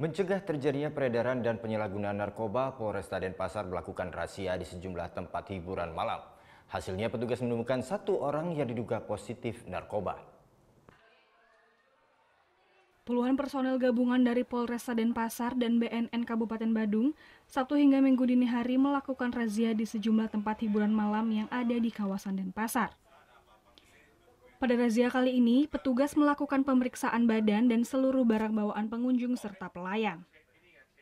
Mencegah terjadinya peredaran dan penyalahgunaan narkoba, Polresta Denpasar melakukan razia di sejumlah tempat hiburan malam. Hasilnya petugas menemukan 1 orang yang diduga positif narkoba. Puluhan personel gabungan dari Polresta Denpasar dan BNN Kabupaten Badung, Sabtu hingga Minggu dini hari melakukan razia di sejumlah tempat hiburan malam yang ada di kawasan Denpasar. Pada razia kali ini, petugas melakukan pemeriksaan badan dan seluruh barang bawaan pengunjung serta pelayan.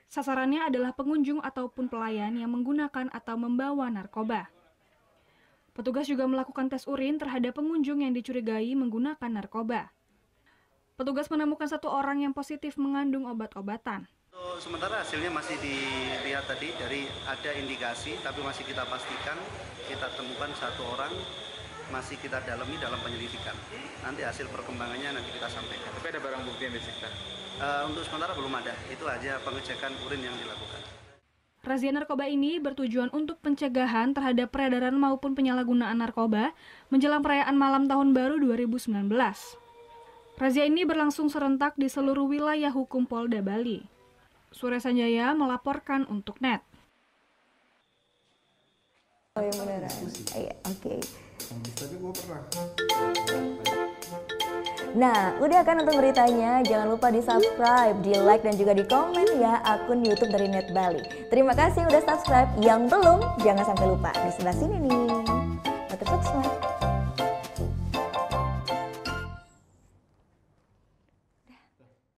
Sasarannya adalah pengunjung ataupun pelayan yang menggunakan atau membawa narkoba. Petugas juga melakukan tes urin terhadap pengunjung yang dicurigai menggunakan narkoba. Petugas menemukan 1 orang yang positif mengandung obat-obatan. Sementara hasilnya masih dilihat tadi dari ada indikasi, tapi masih kita pastikan, kita temukan 1 orang, masih kita dalami dalam penyelidikan. Nanti hasil perkembangannya nanti kita sampaikan. Tapi ada barang bukti yang disita? Untuk sementara belum ada, itu aja pengecekan urin yang dilakukan. Razia narkoba ini bertujuan untuk pencegahan terhadap peredaran maupun penyalahgunaan narkoba menjelang perayaan malam tahun baru 2019. Razia ini berlangsung serentak di seluruh wilayah hukum Polda Bali. Surya Sanjaya melaporkan untuk NET. Oh ya beneran, iya, oke. Nah, udah kan nonton beritanya? Jangan lupa di subscribe, di like, dan juga di komen ya akun YouTube dari Net Bali. Terima kasih udah subscribe. Yang belum, jangan sampai lupa. Di sebelah sini nih. Subscribe.